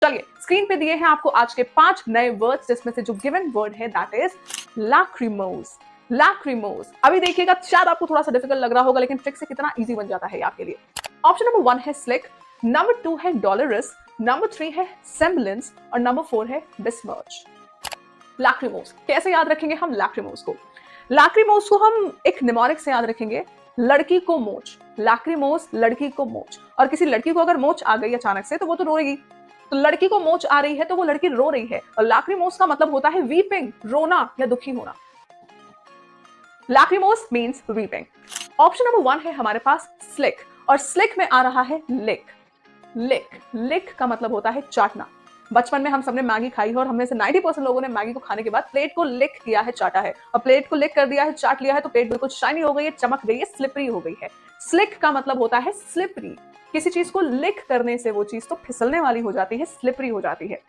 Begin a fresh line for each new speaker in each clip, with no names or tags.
चलिए स्क्रीन पे दिए हैं आपको आज के 5 नए वर्ड्स, जिसमें से जो गिवन वर्ड है दैट इज लैक्रिमोस। लैक्रिमोस। अभी देखिएगा, शायद आपको थोड़ा सा डिफिकल्ट लग रहा होगा, लेकिन ट्रिक से कितना इजी बन जाता है आपके लिए। ऑप्शन नंबर 1 है स्लिक, नंबर 2 है डॉलरस, नंबर 3 है सेम्बलेंस और नंबर 4 है बिस्मर्च। लैक्रिमोस कैसे याद रखेंगे हम लैक्रिमोस को? लैक्रिमोस को हम एक निमोनिक से याद रखेंगे, लड़की को मोच। लैक्रिमोस लड़की को मोच, और किसी लड़की को अगर मोच आ गई अचानक से तो वो तो रोएगी। तो लड़की को मोच आ रही है तो वो लड़की रो रही है, और लैक्रिमोस का मतलब होता है वीपिंग, रोना या दुखी होना। लैक्रिमोस मींस वीपिंग। ऑप्शन नंबर 1 है हमारे पास स्लिक, और स्लिक में आ रहा है लिक। लिक लिक का मतलब होता है चाटना। बचपन में हम सबने मैगी खाई है, और हमने से 90% लोगों ने मैगी को खाने के बाद प्लेट को लिक किया है, चाटा है। और प्लेट को लिक कर दिया है, चाट लिया है, तो प्लेट बिल्कुल शाइनी हो गई है, चमक गई है, स्लिपरी हो गई है। स्लिक का मतलब होता है स्लिपरी। किसी चीज को लिक करने से वो चीज तो फिसलने वाली हो जाती है, स्लिपरी हो जाती है।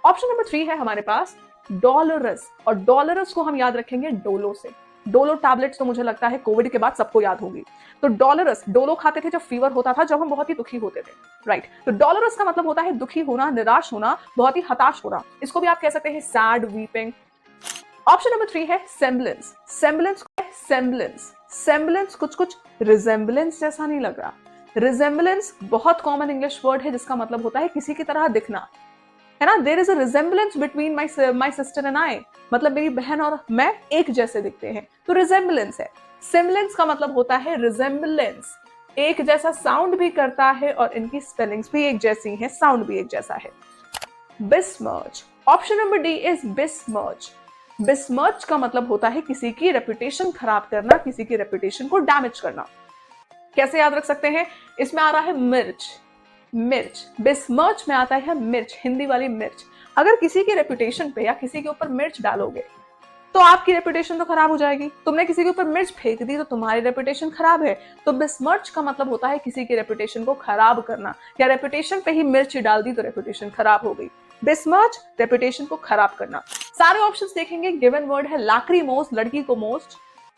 ऑप्शन नंबर 3 है हमारे पास डॉलरस, और डॉलरस को हम याद रखेंगे डोलो से। डोलो टैबलेट्स तो मुझे लगता है कोविड के बाद सबको याद होगी। तो डॉलरस, डोलो खाते थे जब फीवर होता था, जब हम बहुत ही दुखी होते थे, राइट। तो डॉलरस का मतलब होता है दुखी होना, निराश होना, बहुत ही हताश होना। इसको भी आप कह सकते हैं सैड, वीपिंग। ऑप्शन नंबर 3 है सेम्बलेंस। सेम्बलेंस सेम्बलेंस सेम्बलेंस कुछ कुछ रिजेम्बलेंस जैसा नहीं लग रहा? रिजेम्बलेंस बहुत कॉमन इंग्लिश वर्ड है, जिसका मतलब होता है किसी की तरह दिखना, है ना। There is a resemblance between my sister and I, मतलब मेरी बहन और मैं एक जैसे दिखते हैं, तो रिजेम्बलेंस है। सिमलेंस का मतलब होता है रिजेम्बलेंस, एक जैसा साउंड भी करता है, और इनकी स्पेलिंग्स भी एक जैसी हैं, साउंड भी एक जैसा है। बिस्मर्च। ऑप्शन नंबर डी इज बिस्मर्च। बिस्मर्च का मतलब होता है किसी की रेपुटेशन खराब करना, किसी की रेपुटेशन को डैमेज करना। कैसे याद रख सकते हैं? इसमें आ रहा है मिर्च, मिर्च। बिस्मर्च में आता है मिर्च, हिंदी वाली मिर्च। अगर किसी की रेपुटेशन पे या किसी के ऊपर मिर्च डालोगे तो आपकी रेपुटेशन तो खराब हो जाएगी। तुमने किसी के ऊपर मिर्च फेंक दी तो तुम्हारी रेपुटेशन खराब है। तो बिस्मर्च का मतलब होता है किसी की रेपुटेशन को खराब करना, या रेपुटेशन पे ही मिर्च डाल दी तो रेपुटेशन खराब हो गई। बिस्मर्च रेपुटेशन को खराब करना। सारे ऑप्शंस देखेंगे, गिवन वर्ड है लैक्रिमोस, लड़की को मोस्ट,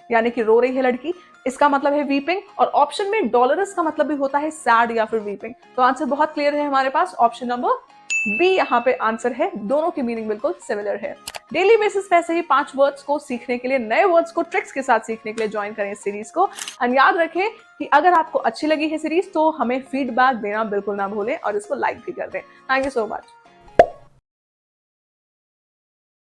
यानी कि रो रही है लड़की, इसका मतलब है वीपिंग। और ऑप्शन में डॉलरस का मतलब भी होता है सैड या फिर वीपिंग। तो आंसर बहुत क्लियर है हमारे पास, ऑप्शन नंबर बी यहाँ पे आंसर है। दोनों की मीनिंग बिल्कुल सिमिलर है। डेली बेसिस पे ऐसे ही 5 वर्ड्स को सीखने के लिए, नए वर्ड्स को ट्रिक्स के साथ सीखने के लिए ज्वाइन करें इस सीरीज को। एंड याद रखें कि अगर आपको अच्छी लगी है सीरीज तो हमें फीडबैक देना बिल्कुल ना भूलें, और इसको लाइक भी कर दें। Thank you so much.